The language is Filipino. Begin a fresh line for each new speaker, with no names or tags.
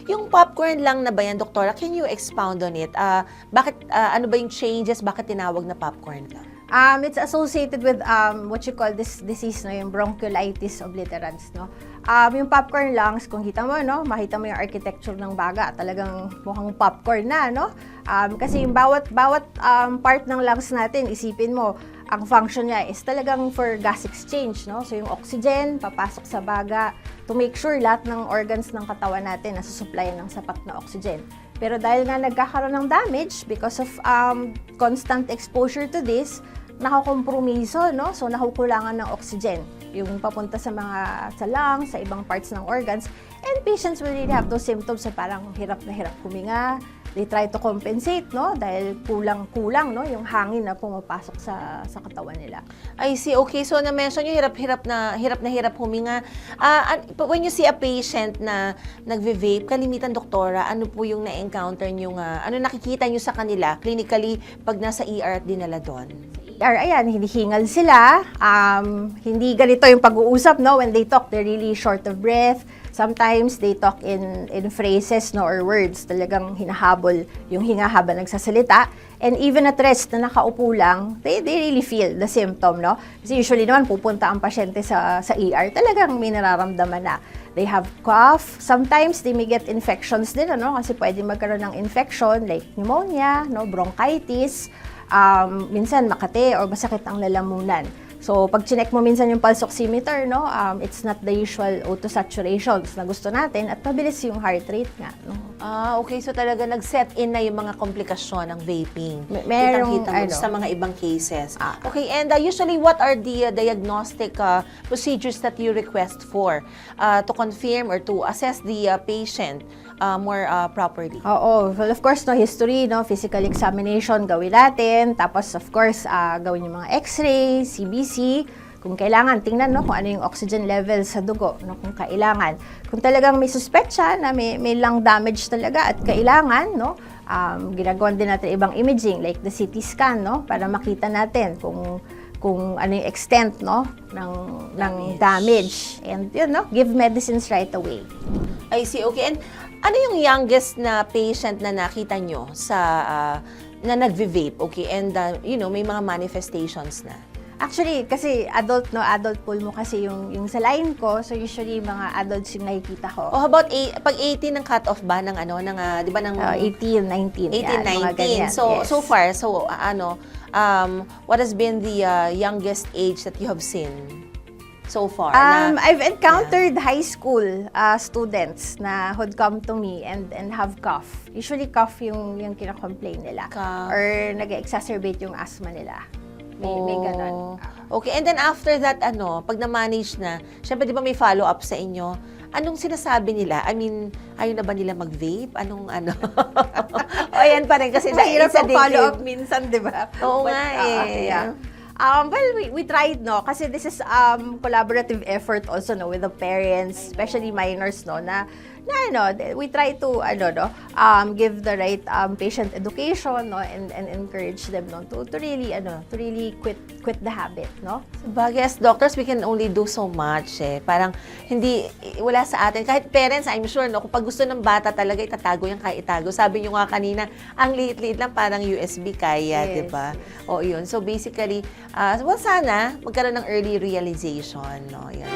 Yung popcorn lang na ba yan, Doktora? Can you expound on it? Ano ba yung changes? Bakit tinawag na popcorn lang?
It's associated with what you call this disease, no, yung bronchiolitis obliterans, no. Yung popcorn lungs, kung kita mo, no, makita mo yung architecture ng baga, talagang mukhang popcorn na, no. Kasi yung bawat part ng lungs natin, isipin mo, ang function niya is talagang for gas exchange, no. So yung oxygen papasok sa baga to make sure lahat ng organs ng katawan natin nasusuplayan ng sapat na oxygen. Pero dahil nga nagkakaroon ng damage because of constant exposure to this, nakakompromiso, no? So nakukulangan ng oxygen yung papunta sa lungs, sa ibang parts ng organs, and patients will really have those symptoms na parang hirap na hirap huminga. They try to compensate, no? Dahil kulang-kulang, no? Yung hangin na pumapasok sa katawan nila.
I see. Okay, so na-mention yung hirap na hirap huminga. When you see a patient na nagve-vape, kalimitan, Doktora, ano po yung na-encounter nyo ano nakikita nyo sa kanila clinically pag nasa ER at dinala doon?
Ayan, hinihingal sila. Hindi ganito yung pag-uusap, no? When they talk, they're really short of breath. Sometimes they talk in phrases, no, or words. Talagang hinahabol yung hinga habang nagsasalita. And even at rest na nakaupo lang, they really feel the symptom, no? Kasi usually naman pupunta ang pasyente sa ER, talagang may nararamdaman na. They have cough. Sometimes they may get infections din, ano? Kasi pwede magkaroon ng infection like pneumonia, no, bronchitis. Minsan makate or masakit ang lalamunan. So, pag chinek mo minsan yung pulse oximeter, no, it's not the usual auto saturations na gusto natin at mabilis yung heart rate nga. No?
Okay. So, talaga nag-set in na yung mga komplikasyon ng vaping.
Merong,
Kitang-kita mo sa mga ibang cases. Okay. And usually, what are the diagnostic procedures that you request for to confirm or to assess the patient more properly?
Oo. Well, of course, no, history, no, physical examination gawin natin. Tapos, of course, gawin yung mga x-ray, CBC, kung kailangan, tingnan, no, kung ano yung oxygen level sa dugo, no, kung kailangan. Kung talagang may suspetsya na may lung damage talaga at kailangan, no, ginagawan din natin ibang imaging like the CT scan, no, para makita natin kung ano yung extent, no, ng damage. And yun, no, give medicines right away.
I see. Okay. And ano yung youngest na patient na nakita nyo na nagve-vape? Okay. And may mga manifestations na.
Actually, kasi adult pulmo kasi yung sa line ko, so usually mga adults yung nakikita ko.
Oh, how about pag 18 ng cut-off ba ng di ba ng
18, 19.
18, 19. So, yes. So far, what has been the youngest age that you have seen so far?
I've encountered high school students na would come to me and have cough. Usually cough yung kina-complain nila.
Cough.
Or nag-exacerbate yung asthma nila. May ganun.
Okay, and then after that, pag na-manage na, syempre di ba may follow-up sa inyo? Anong sinasabi nila? I mean, ayaw na ba nila mag-vape? O ayan pa rin kasi
mahirap ang follow-up minsan, di ba?
Oo nga eh.
Yeah. Well, we tried, no, kasi this is collaborative effort also, no, with the parents, especially minors, no, na we try to give the right patient education, no, and encourage them, no, to really quit the habit, no.
Sabagay, as doctors, we can only do so much Parang wala sa atin. Kahit parents, I'm sure, no, kung pag gusto ng bata talaga itatago yan, kaya itago. Sabi nyo nga kanina, ang liit-liit lang, parang USB kaya,
yes,
'di ba?
Yes.
O yun. So basically, sana magkaroon ng early realization, no. Yan.